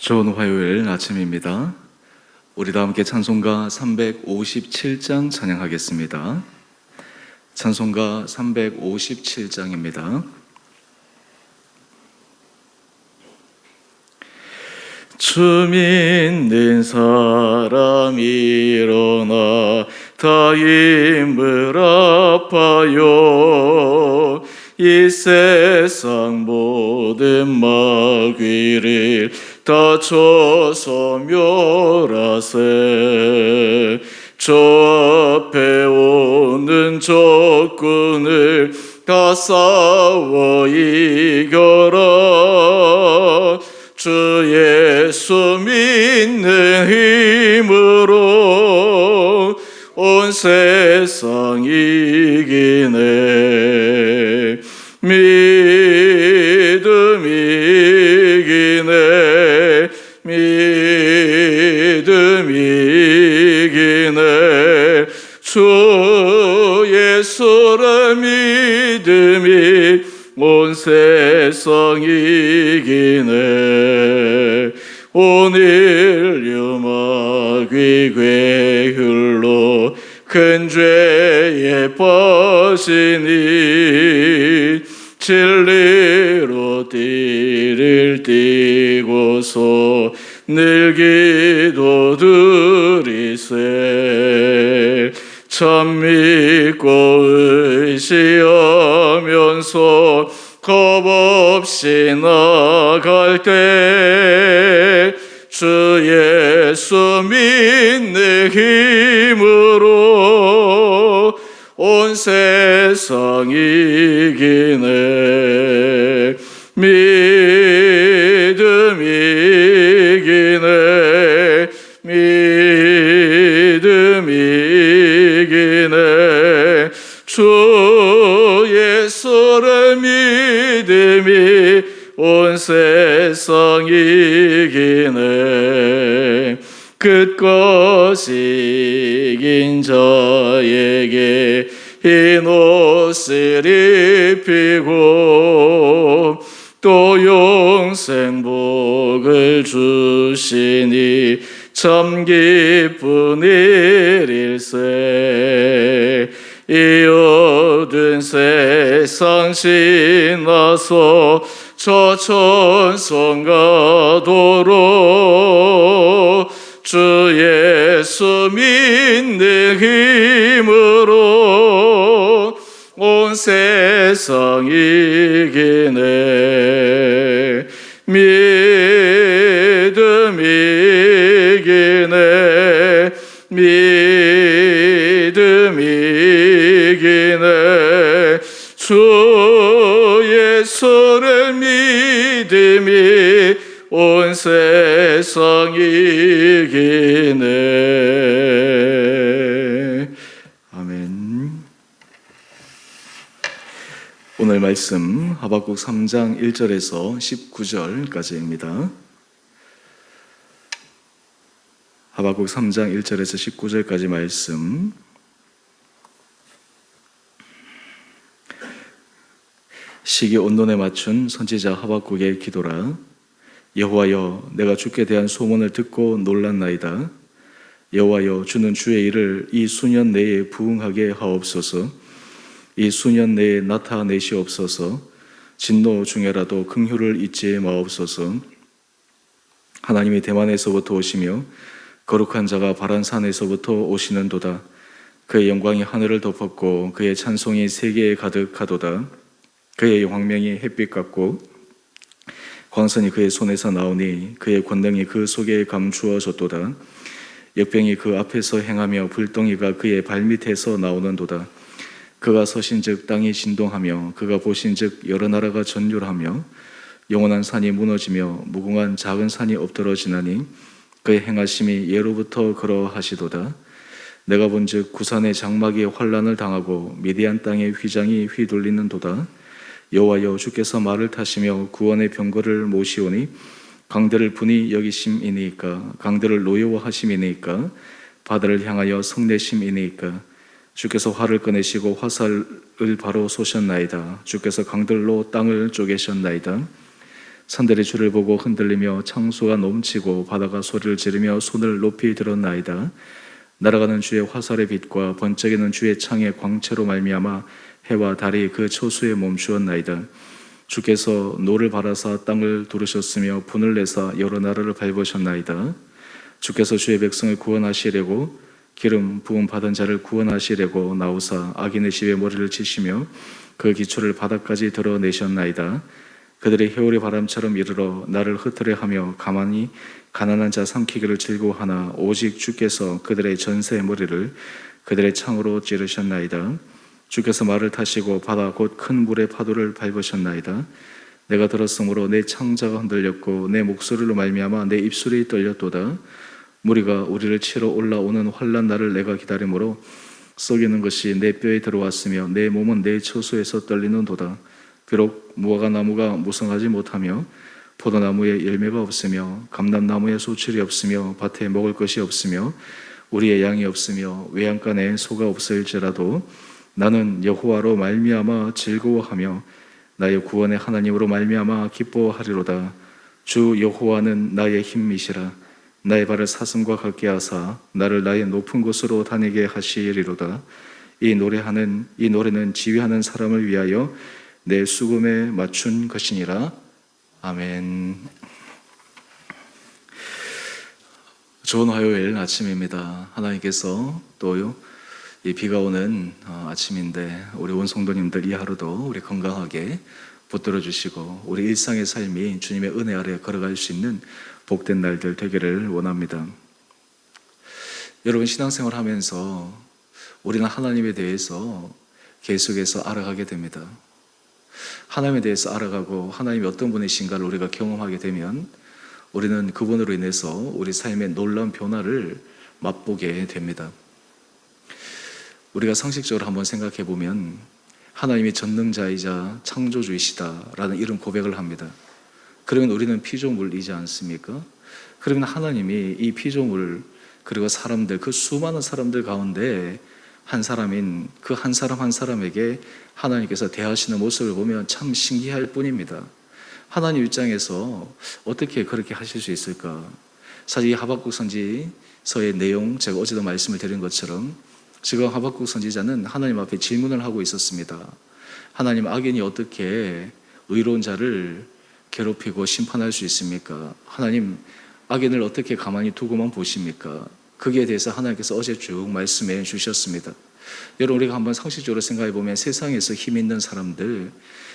좋은 화요일 아침입니다. 우리 다 함께 찬송가 357장 찬양하겠습니다. 찬송가 357장입니다. 주 믿는 사람 일어나 다 힘을 아파요. 이 세상 모든 마귀를 다 쳐서 멸하세. 저 앞에 오는 적군을 다 싸워 이겨라. 주 예수 믿는 힘으로 온 세상 이기네. 믿음 이기네. 믿음 이기네. 주 예수를 믿음이 온 세상 이기네. 오늘 유마귀 괴휼로 큰 죄에 빠지니 진리로 띠를 띠고서 늘 기도드리세. 참 믿고 의지하면서 겁없이 나갈 때 주 예수 믿는 힘으로 온 세상 이기네. 믿음 이기네. 믿음 이기네. 주 예수를 믿음이 온 세상 이기네. 끝까지 이긴 자에게 흰 옷을 입히고 또 영생 복을 주시니 참 기쁜 일일세. 이 어두운 세상 지나서 저 천성 가도록 주 예수 믿는 힘으로 온 세상 이기네. 믿음 이기네. 믿음 이기네. 주 예수를 믿음이 온 세상 이기네. 아멘. 오늘 말씀 하박국 3장 1절에서 19절까지입니다. 하박국 3장 1절에서 19절까지 말씀. 시기 온돈에 맞춘 선지자 하박국의 기도라. 여호와여, 내가 주께 대한 소문을 듣고 놀랐나이다. 여호와여, 주는 주의 일을 이 수년 내에 부응하게 하옵소서. 이 수년 내에 나타내시옵소서. 진노 중에라도 긍휼을 잊지 마옵소서. 하나님이 대만에서부터 오시며 거룩한 자가 바란산에서부터 오시는도다. 그의 영광이 하늘을 덮었고 그의 찬송이 세계에 가득하도다. 그의 황명이 햇빛 같고 광선이 그의 손에서 나오니 그의 권능이 그 속에 감추어졌도다. 역병이 그 앞에서 행하며 불덩이가 그의 발밑에서 나오는도다. 그가 서신즉 땅이 진동하며 그가 보신즉 여러 나라가 전율하며 영원한 산이 무너지며 무궁한 작은 산이 엎드러지나니 그의 행하심이 예로부터 그러하시도다. 내가 본즉 구산의 장막이 환란을 당하고 미디안 땅의 휘장이 휘둘리는도다. 여호와여, 주께서 말을 타시며 구원의 병거를 모시오니 강들을 분이 여기심이니까, 강들을 노여워하심이니까, 바다를 향하여 성내심이니까. 주께서 활을 꺼내시고 화살을 바로 쏘셨나이다. 주께서 강들로 땅을 쪼개셨나이다. 산들이 주를 보고 흔들리며 창수가 넘치고 바다가 소리를 지르며 손을 높이 들었나이다. 날아가는 주의 화살의 빛과 번쩍이는 주의 창의 광채로 말미암아 해와 달이 그 초수에 멈추었나이다. 주께서 노를 바라사 땅을 두르셨으며 분을 내사 여러 나라를 밟으셨나이다. 주께서 주의 백성을 구원하시려고 기름 부음 받은 자를 구원하시려고 나오사 악인의 집에 머리를 치시며 그 기초를 바닥까지 드러내셨나이다. 그들이 회오리 바람처럼 이르러 나를 흩으려하며 가만히 가난한 자 삼키기를 즐거워하나 오직 주께서 그들의 전세의 머리를 그들의 창으로 찌르셨나이다. 주께서 말을 타시고 바다 곧 큰 물의 파도를 밟으셨나이다. 내가 들었으므로 내 창자가 흔들렸고 내 목소리로 말미암아 내 입술이 떨렸도다. 무리가 우리를 치러 올라오는 환난 날을 내가 기다림으로 썩이는 것이 내 뼈에 들어왔으며 내 몸은 내 처소에서 떨리는도다. 비록 무화과나무가 무성하지 못하며 포도나무에 열매가 없으며 감람나무에 소출이 없으며 밭에 먹을 것이 없으며 우리의 양이 없으며 외양간에 소가 없을지라도 나는 여호와로 말미암아 즐거워하며 나의 구원의 하나님으로 말미암아 기뻐하리로다. 주 여호와는 나의 힘이시라. 나의 발을 사슴과 같게 하사 나를 나의 높은 곳으로 다니게 하시리로다. 이 노래는 지휘하는 사람을 위하여 내 수금에 맞춘 것이니라. 아멘. 좋은 화요일 아침입니다. 하나님께서 또 이 비가 오는 아침인데 우리 온 성도님들 이 하루도 우리 건강하게 붙들어 주시고 우리 일상의 삶이 주님의 은혜 아래 걸어갈 수 있는 복된 날들 되기를 원합니다. 여러분, 신앙생활 하면서 우리는 하나님에 대해서 계속해서 알아가게 됩니다. 하나님에 대해서 알아가고 하나님이 어떤 분이신가를 우리가 경험하게 되면 우리는 그분으로 인해서 우리 삶의 놀라운 변화를 맛보게 됩니다. 우리가 상식적으로 한번 생각해 보면 하나님이 전능자이자 창조주이시다라는 이런 고백을 합니다. 그러면 우리는 피조물이지 않습니까? 그러면 하나님이 이 피조물 그리고 사람들, 그 수많은 사람들 가운데 한 사람인 그 한 사람 한 사람에게 하나님께서 대하시는 모습을 보면 참 신기할 뿐입니다. 하나님 입장에서 어떻게 그렇게 하실 수 있을까? 사실 이 하박국 선지서의 내용, 제가 어제도 말씀을 드린 것처럼 지금 하박국 선지자는 하나님 앞에 질문을 하고 있었습니다. 하나님, 악인이 어떻게 의로운 자를 괴롭히고 심판할 수 있습니까? 하나님, 악인을 어떻게 가만히 두고만 보십니까? 거기에 대해서 하나님께서 어제 쭉 말씀해 주셨습니다. 여러분, 우리가 한번 상식적으로 생각해 보면 세상에서 힘 있는 사람들,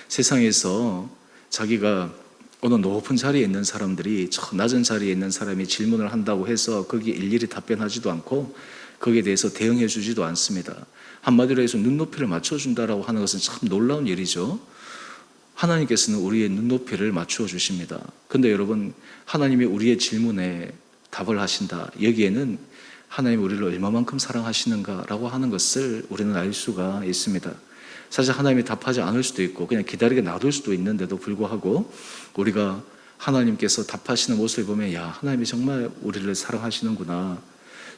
세상에서 자기가 어느 높은 자리에 있는 사람들이 저 낮은 자리에 있는 사람이 질문을 한다고 해서 거기에 일일이 답변하지도 않고 거기에 대해서 대응해 주지도 않습니다. 한마디로 해서 눈높이를 맞춰준다라고 하는 것은 참 놀라운 일이죠. 하나님께서는 우리의 눈높이를 맞추어 주십니다. 그런데 여러분, 하나님이 우리의 질문에 답을 하신다. 여기에는 하나님이 우리를 얼마만큼 사랑하시는가라고 하는 것을 우리는 알 수가 있습니다. 사실 하나님이 답하지 않을 수도 있고 그냥 기다리게 놔둘 수도 있는데도 불구하고 우리가 하나님께서 답하시는 모습을 보면 야, 하나님이 정말 우리를 사랑하시는구나.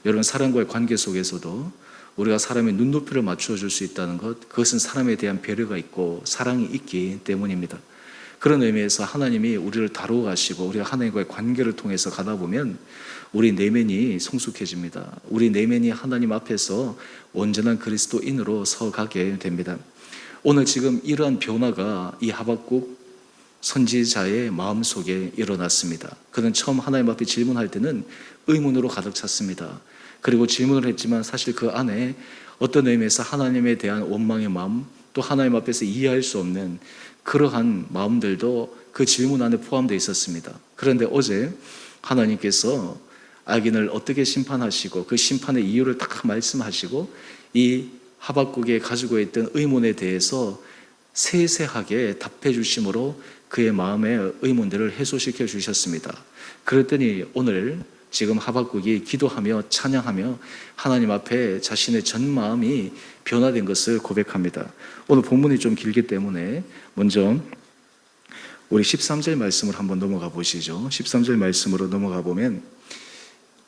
여러분, 사람과의 관계 속에서도 우리가 사람의 눈높이를 맞추어 줄 수 있다는 것, 그것은 사람에 대한 배려가 있고 사랑이 있기 때문입니다. 그런 의미에서 하나님이 우리를 다루어 가시고 우리가 하나님과의 관계를 통해서 가다 보면 우리 내면이 성숙해집니다. 우리 내면이 하나님 앞에서 온전한 그리스도인으로 서가게 됩니다. 오늘 지금 이러한 변화가 이 하박국 선지자의 마음속에 일어났습니다. 그는 처음 하나님 앞에 질문할 때는 의문으로 가득 찼습니다. 그리고 질문을 했지만 사실 그 안에 어떤 의미에서 하나님에 대한 원망의 마음, 또 하나님 앞에서 이해할 수 없는 그러한 마음들도 그 질문 안에 포함되어 있었습니다. 그런데 어제 하나님께서 악인을 어떻게 심판하시고 그 심판의 이유를 딱 말씀하시고 이 하박국에 가지고 있던 의문에 대해서 세세하게 답해 주심으로 그의 마음의 의문들을 해소시켜 주셨습니다. 그랬더니 오늘 지금 하박국이 기도하며 찬양하며 하나님 앞에 자신의 전 마음이 변화된 것을 고백합니다. 오늘 본문이 좀 길기 때문에 먼저 우리 13절 말씀을 한번 넘어가 보시죠. 13절 말씀으로 넘어가 보면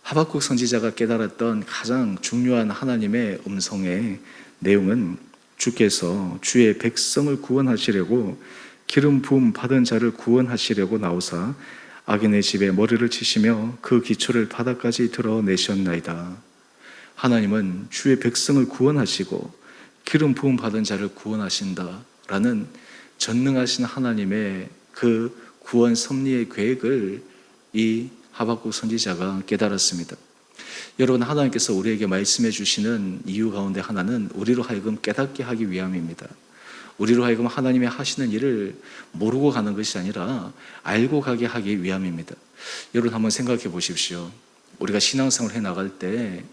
하박국 선지자가 깨달았던 가장 중요한 하나님의 음성의 내용은 주께서 주의 백성을 구원하시려고 기름 부음 받은 자를 구원하시려고 나오사 악인의 집에 머리를 치시며 그 기초를 바닥까지 드러내셨나이다. 하나님은 주의 백성을 구원하시고 기름 부음 받은 자를 구원하신다라는 전능하신 하나님의 그 구원 섭리의 계획을 이 하박국 선지자가 깨달았습니다. 여러분, 하나님께서 우리에게 말씀해 주시는 이유 가운데 하나는 우리로 하여금 깨닫게 하기 위함입니다. 우리로 하여금 하나님의 하시는 일을 모르고 가는 것이 아니라 알고 가게 하기 위함입니다. 여러분, 한번 생각해 보십시오. 우리가 신앙생활 해 나갈 때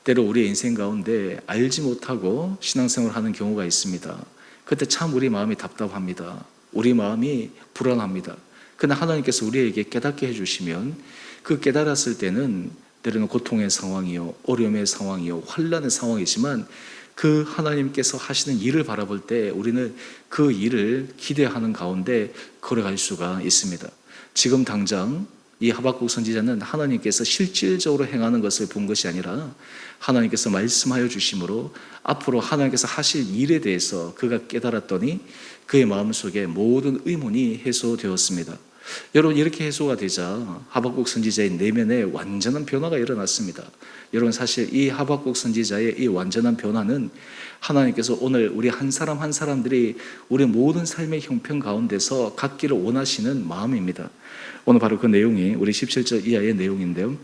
때로 우리의 인생 가운데 알지 못하고 신앙생활을 하는 경우가 있습니다. 그때 참 우리 마음이 답답합니다. 우리 마음이 불안합니다. 그러나 하나님께서 우리에게 깨닫게 해주시면 그 깨달았을 때는 때로는 고통의 상황이요, 어려움의 상황이요, 환난의 상황이지만 그 하나님께서 하시는 일을 바라볼 때 우리는 그 일을 기대하는 가운데 걸어갈 수가 있습니다. 지금 당장 이 하박국 선지자는 하나님께서 실질적으로 행하는 것을 본 것이 아니라 하나님께서 말씀하여 주심으로 앞으로 하나님께서 하실 일에 대해서 그가 깨달았더니 그의 마음속에 모든 의문이 해소되었습니다. 여러분, 이렇게 해소가 되자 하박국 선지자의 내면에 완전한 변화가 일어났습니다. 여러분, 사실 이 하박국 선지자의 이 완전한 변화는 하나님께서 오늘 우리 한 사람 한 사람들이 우리 모든 삶의 형편 가운데서 갖기를 원하시는 마음입니다. 오늘 바로 그 내용이 우리 17절 이하의 내용인데요.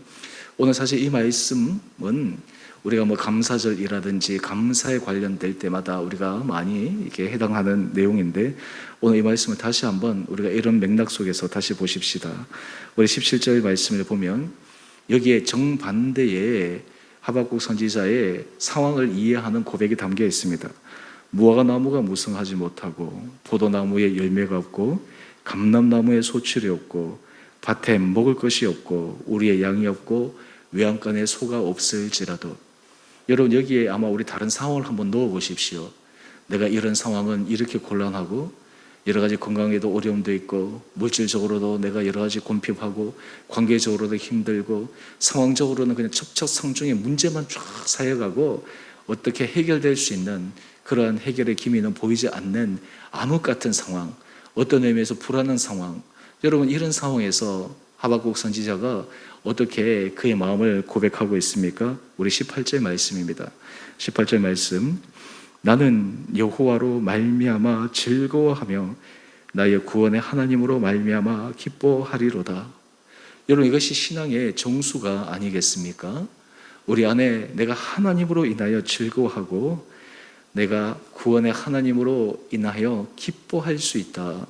오늘 사실 이 말씀은 우리가 감사절이라든지 감사에 관련될 때마다 우리가 많이 이렇게 해당하는 내용인데 오늘 이 말씀을 다시 한번 우리가 이런 맥락 속에서 다시 보십시다. 우리 17절 말씀을 보면 여기에 정반대의 하박국 선지자의 상황을 이해하는 고백이 담겨 있습니다. 무화과나무가 무성하지 못하고 포도나무에 열매가 없고 감람나무에 소출이 없고 밭에 먹을 것이 없고 우리의 양이 없고 외양간에 소가 없을지라도. 여러분, 여기에 아마 우리 다른 상황을 한번 넣어 보십시오. 내가 이런 상황은 이렇게 곤란하고 여러 가지 건강에도 어려움도 있고 물질적으로도 내가 여러 가지 곤핍하고 관계적으로도 힘들고 상황적으로는 그냥 첩첩상중의 문제만 쫙 쌓여가고 어떻게 해결될 수 있는 그러한 해결의 기미는 보이지 않는 암흑 같은 상황, 어떤 의미에서 불안한 상황. 여러분, 이런 상황에서 하박국 선지자가 어떻게 그의 마음을 고백하고 있습니까? 우리 18절 말씀입니다. 18절 말씀. 나는 여호와로 말미암아 즐거워하며 나의 구원의 하나님으로 말미암아 기뻐하리로다. 여러분, 이것이 신앙의 정수가 아니겠습니까? 우리 안에 내가 하나님으로 인하여 즐거워하고 내가 구원의 하나님으로 인하여 기뻐할 수 있다.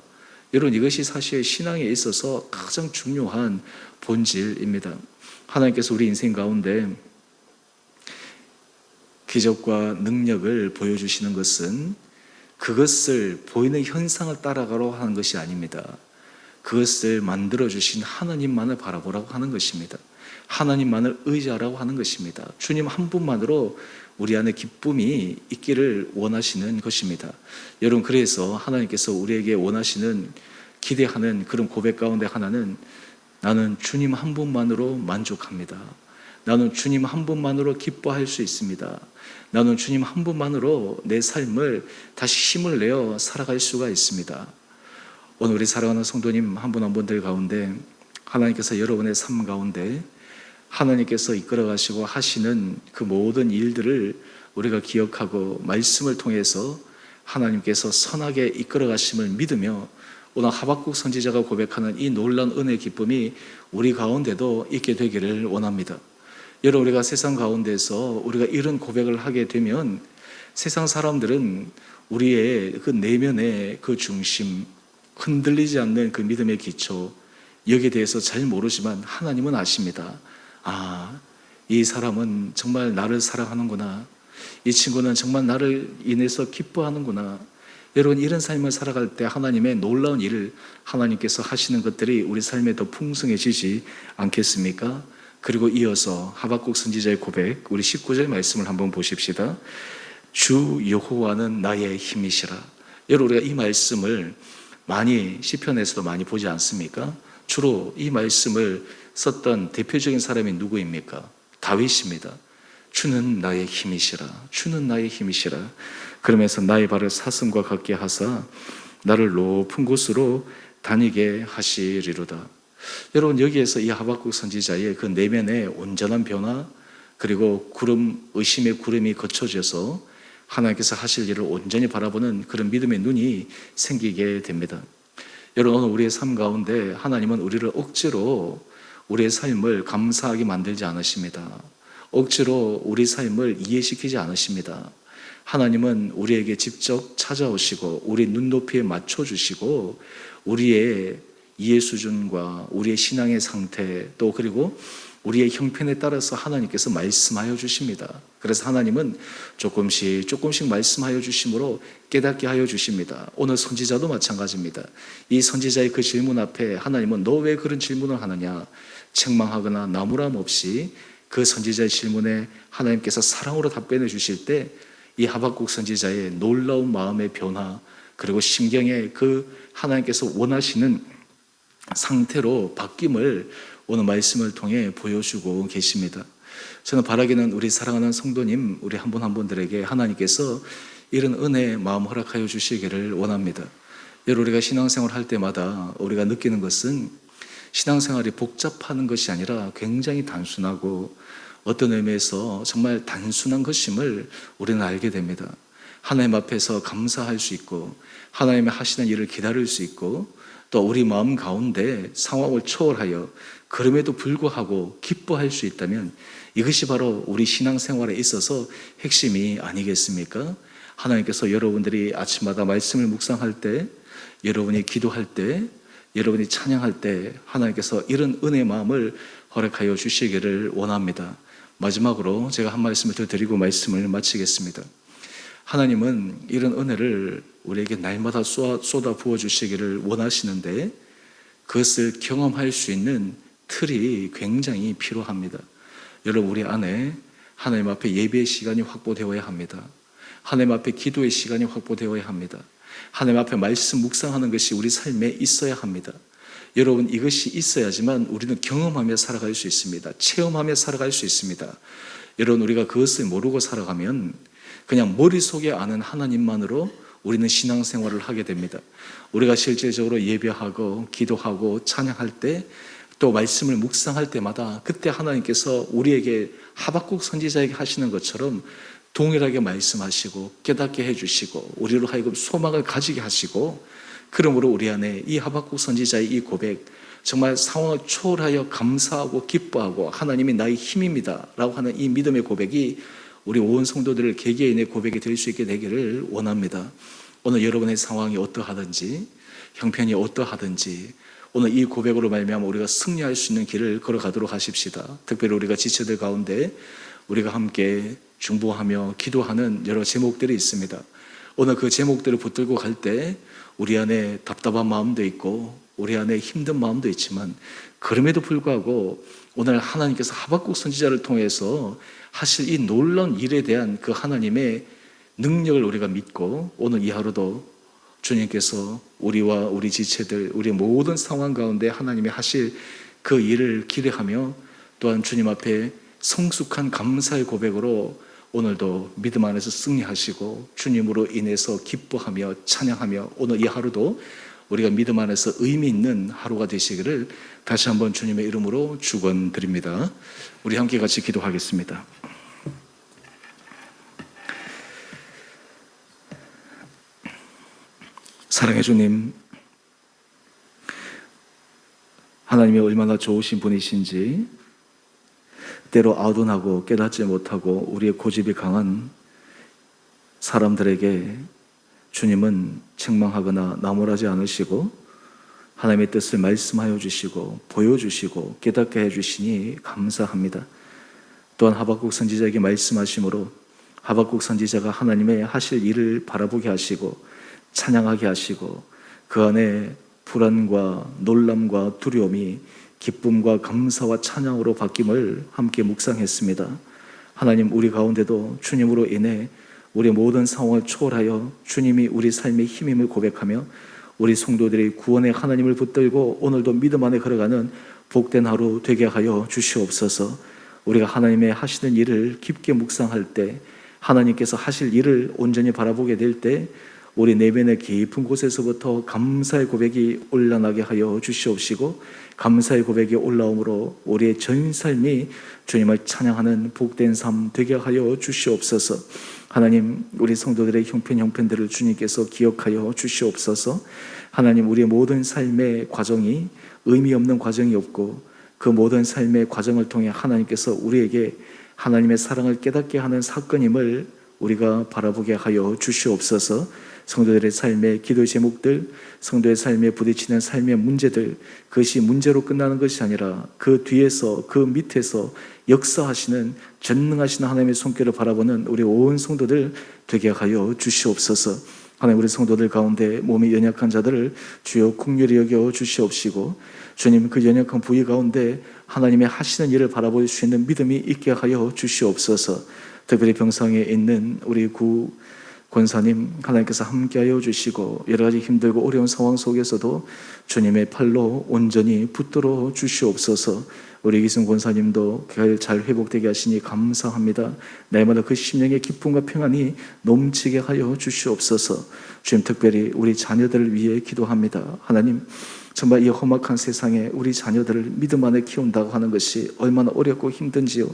여러분, 이것이 사실 신앙에 있어서 가장 중요한 본질입니다. 하나님께서 우리 인생 가운데 기적과 능력을 보여주시는 것은 그것을 보이는 현상을 따라가려고 하는 것이 아닙니다. 그것을 만들어주신 하나님만을 바라보라고 하는 것입니다. 하나님만을 의지하라고 하는 것입니다. 주님 한 분만으로 우리 안에 기쁨이 있기를 원하시는 것입니다. 여러분, 그래서 하나님께서 우리에게 원하시는 기대하는 그런 고백 가운데 하나는 나는 주님 한 분만으로 만족합니다. 나는 주님 한 분만으로 기뻐할 수 있습니다. 나는 주님 한 분만으로 내 삶을 다시 힘을 내어 살아갈 수가 있습니다. 오늘 우리 사랑하는 성도님 한 분 한 분들 가운데 하나님께서 여러분의 삶 가운데 하나님께서 이끌어 가시고 하시는 그 모든 일들을 우리가 기억하고 말씀을 통해서 하나님께서 선하게 이끌어 가심을 믿으며 오늘 하박국 선지자가 고백하는 이 놀라운 은혜의 기쁨이 우리 가운데도 있게 되기를 원합니다. 여러분, 우리가 세상 가운데서 우리가 이런 고백을 하게 되면 세상 사람들은 우리의 그 내면의 그 중심, 흔들리지 않는 그 믿음의 기초, 여기에 대해서 잘 모르지만 하나님은 아십니다. 아, 이 사람은 정말 나를 사랑하는구나. 이 친구는 정말 나를 인해서 기뻐하는구나. 여러분, 이런 삶을 살아갈 때 하나님의 놀라운 일을 하나님께서 하시는 것들이 우리 삶에 더 풍성해지지 않겠습니까? 그리고 이어서 하박국 선지자의 고백, 우리 19절 말씀을 한번 보십시다. 주 여호와는 나의 힘이시라. 여러분, 우리가 이 말씀을 많이 시편에서도 많이 보지 않습니까? 주로 이 말씀을 썼던 대표적인 사람이 누구입니까? 다윗입니다. 주는 나의 힘이시라. 주는 나의 힘이시라. 그러면서 나의 발을 사슴과 같게 하사 나를 높은 곳으로 다니게 하시리로다. 여러분, 여기에서 이 하박국 선지자의 그 내면의 온전한 변화, 그리고 의심의 구름이 거쳐져서 하나님께서 하실 일을 온전히 바라보는 그런 믿음의 눈이 생기게 됩니다. 여러분, 오늘 우리의 삶 가운데 하나님은 우리를 억지로 우리의 삶을 감사하게 만들지 않으십니다. 억지로 우리 삶을 이해시키지 않으십니다. 하나님은 우리에게 직접 찾아오시고 우리 눈높이에 맞춰주시고 우리의 이해 수준과 우리의 신앙의 상태, 또 그리고 우리의 형편에 따라서 하나님께서 말씀하여 주십니다. 그래서 하나님은 조금씩 말씀하여 주심으로 깨닫게 하여 주십니다. 오늘 선지자도 마찬가지입니다. 이 선지자의 그 질문 앞에 하나님은 너 왜 그런 질문을 하느냐, 책망하거나 나무람 없이 그 선지자의 질문에 하나님께서 사랑으로 답변해 주실 때 이 하박국 선지자의 놀라운 마음의 변화, 그리고 심경의 그 하나님께서 원하시는 상태로 바뀜을 오늘 말씀을 통해 보여주고 계십니다. 저는 바라기는 우리 사랑하는 성도님, 우리 한 분 한 분들에게 하나님께서 이런 은혜의 마음 허락하여 주시기를 원합니다. 여러분, 우리가 신앙생활 할 때마다 우리가 느끼는 것은 신앙생활이 복잡한 것이 아니라 굉장히 단순하고 어떤 의미에서 정말 단순한 것임을 우리는 알게 됩니다. 하나님 앞에서 감사할 수 있고 하나님의 하시는 일을 기다릴 수 있고 또 우리 마음 가운데 상황을 초월하여 그럼에도 불구하고 기뻐할 수 있다면 이것이 바로 우리 신앙생활에 있어서 핵심이 아니겠습니까? 하나님께서 여러분들이 아침마다 말씀을 묵상할 때, 여러분이 기도할 때, 여러분이 찬양할 때 하나님께서 이런 은혜의 마음을 허락하여 주시기를 원합니다. 마지막으로 제가 한 말씀을 더 드리고 말씀을 마치겠습니다. 하나님은 이런 은혜를 우리에게 날마다 쏟아 부어 주시기를 원하시는데 그것을 경험할 수 있는 틀이 굉장히 필요합니다. 여러분, 우리 안에 하나님 앞에 예배의 시간이 확보되어야 합니다. 하나님 앞에 기도의 시간이 확보되어야 합니다. 하나님 앞에 말씀 묵상하는 것이 우리 삶에 있어야 합니다. 여러분, 이것이 있어야지만 우리는 경험하며 살아갈 수 있습니다. 체험하며 살아갈 수 있습니다. 여러분, 우리가 그것을 모르고 살아가면 그냥 머릿속에 아는 하나님만으로 우리는 신앙생활을 하게 됩니다. 우리가 실질적으로 예배하고 기도하고 찬양할 때 또 말씀을 묵상할 때마다 그때 하나님께서 우리에게 하박국 선지자에게 하시는 것처럼 동일하게 말씀하시고 깨닫게 해주시고 우리로 하여금 소망을 가지게 하시고, 그러므로 우리 안에 이 하박국 선지자의 이 고백, 정말 상황을 초월하여 감사하고 기뻐하고 하나님이 나의 힘입니다 라고 하는 이 믿음의 고백이 우리 온 성도들을 개개인의 고백이 될 수 있게 되기를 원합니다. 오늘 여러분의 상황이 어떠하든지 형편이 어떠하든지 오늘 이 고백으로 말미암아 우리가 승리할 수 있는 길을 걸어가도록 하십시다. 특별히 우리가 지체들 가운데 우리가 함께 중보하며 기도하는 여러 제목들이 있습니다. 오늘 그 제목들을 붙들고 갈 때 우리 안에 답답한 마음도 있고 우리 안에 힘든 마음도 있지만 그럼에도 불구하고 오늘 하나님께서 하박국 선지자를 통해서 하실 이 놀라운 일에 대한 그 하나님의 능력을 우리가 믿고 오늘 이 하루도 주님께서 우리와 우리 지체들, 우리 모든 상황 가운데 하나님이 하실 그 일을 기대하며 또한 주님 앞에 성숙한 감사의 고백으로 오늘도 믿음 안에서 승리하시고 주님으로 인해서 기뻐하며 찬양하며 오늘 이 하루도 우리가 믿음 안에서 의미 있는 하루가 되시기를 다시 한번 주님의 이름으로 축원드립니다. 우리 함께 같이 기도하겠습니다. 사랑해 주님, 하나님이 얼마나 좋으신 분이신지 때로 아둔하고 깨닫지 못하고 우리의 고집이 강한 사람들에게 주님은 책망하거나 나무라지 않으시고 하나님의 뜻을 말씀하여 주시고 보여주시고 깨닫게 해주시니 감사합니다. 또한 하박국 선지자에게 말씀하심으로 하박국 선지자가 하나님의 하실 일을 바라보게 하시고 찬양하게 하시고 그 안에 불안과 놀람과 두려움이 기쁨과 감사와 찬양으로 바뀜을 함께 묵상했습니다. 하나님, 우리 가운데도 주님으로 인해 우리 모든 상황을 초월하여 주님이 우리 삶의 힘임을 고백하며 우리 성도들이 구원의 하나님을 붙들고 오늘도 믿음 안에 걸어가는 복된 하루 되게 하여 주시옵소서. 우리가 하나님의 하시는 일을 깊게 묵상할 때, 하나님께서 하실 일을 온전히 바라보게 될 때 우리 내면의 깊은 곳에서부터 감사의 고백이 올라나게 하여 주시옵시고, 감사의 고백이 올라옴으로 우리의 전 삶이 주님을 찬양하는 복된 삶 되게 하여 주시옵소서. 하나님, 우리 성도들의 형편들을 주님께서 기억하여 주시옵소서. 하나님, 우리의 모든 삶의 과정이 의미 없는 과정이 없고, 그 모든 삶의 과정을 통해 하나님께서 우리에게 하나님의 사랑을 깨닫게 하는 사건임을 우리가 바라보게 하여 주시옵소서. 성도들의 삶의 기도 제목들, 성도의 삶에 부딪히는 삶의 문제들, 그것이 문제로 끝나는 것이 아니라 그 뒤에서, 그 밑에서 역사하시는 전능하신 하나님의 손길을 바라보는 우리 온 성도들 되게 하여 주시옵소서. 하나님, 우리 성도들 가운데 몸이 연약한 자들을 주여 긍휼히 여겨 주시옵시고, 주님, 그 연약한 부위 가운데 하나님의 하시는 일을 바라볼 수 있는 믿음이 있게 하여 주시옵소서. 특별히 병상에 있는 우리 구 권사님, 하나님께서 함께하여 주시고, 여러 가지 힘들고 어려운 상황 속에서도 주님의 팔로 온전히 붙들어 주시옵소서. 우리 이기승 권사님도 잘 회복되게 하시니 감사합니다. 날마다 그 심령의 기쁨과 평안이 넘치게 하여 주시옵소서. 주님, 특별히 우리 자녀들을 위해 기도합니다. 하나님, 정말 이 험악한 세상에 우리 자녀들을 믿음 안에 키운다고 하는 것이 얼마나 어렵고 힘든지요.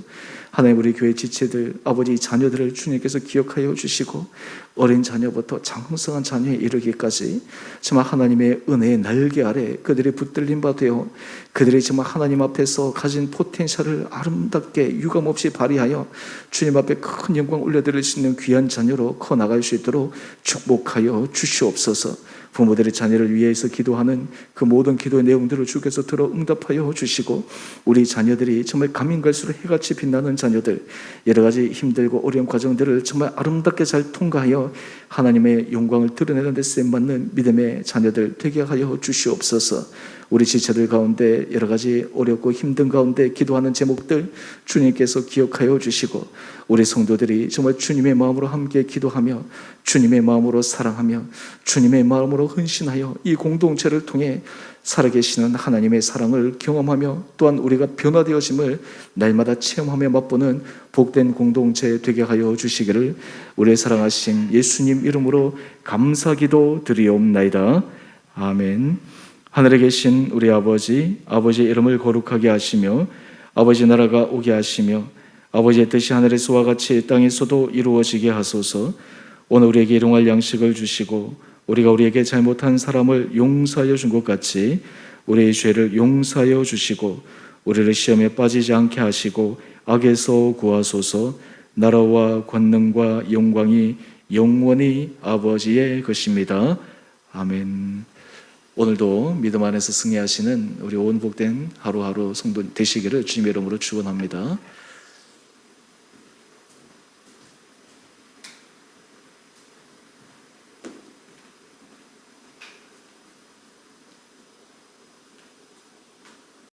하나님, 우리 교회 지체들, 아버지 자녀들을 주님께서 기억하여 주시고, 어린 자녀부터 장성한 자녀에 이르기까지 정말 하나님의 은혜의 날개 아래 그들이 붙들림 바 되어 그들이 정말 하나님 앞에서 가진 포텐셜을 아름답게 유감없이 발휘하여 주님 앞에 큰 영광 올려드릴 수 있는 귀한 자녀로 커나갈 수 있도록 축복하여 주시옵소서. 부모들의 자녀를 위해서 기도하는 그 모든 기도의 내용들을 주께서 들어 응답하여 주시고, 우리 자녀들이 정말 가면 갈수록 해같이 빛나는 자녀들, 여러 가지 힘들고 어려운 과정들을 정말 아름답게 잘 통과하여 하나님의 영광을 드러내는 데 쓰임받는 믿음의 자녀들 되게 하여 주시옵소서. 우리 지체들 가운데 여러 가지 어렵고 힘든 가운데 기도하는 제목들 주님께서 기억하여 주시고, 우리 성도들이 정말 주님의 마음으로 함께 기도하며 주님의 마음으로 사랑하며 주님의 마음으로 헌신하여 이 공동체를 통해 살아계시는 하나님의 사랑을 경험하며, 또한 우리가 변화되어짐을 날마다 체험하며 맛보는 복된 공동체 되게 하여 주시기를 우리의 사랑하신 예수님 이름으로 감사기도 드리옵나이다. 아멘. 하늘에 계신 우리 아버지, 아버지의 이름을 거룩하게 하시며 아버지 나라가 오게 하시며 아버지의 뜻이 하늘에서와 같이 땅에서도 이루어지게 하소서. 오늘 우리에게 일용할 양식을 주시고, 우리가 우리에게 잘못한 사람을 용서하여 준 것 같이 우리의 죄를 용서하여 주시고, 우리를 시험에 빠지지 않게 하시고 악에서 구하소서. 나라와 권능과 영광이 영원히 아버지의 것입니다. 아멘. 오늘도 믿음 안에서 승리하시는 우리 온 복된 하루하루 성도 되시기를 주님의 이름으로 축원합니다.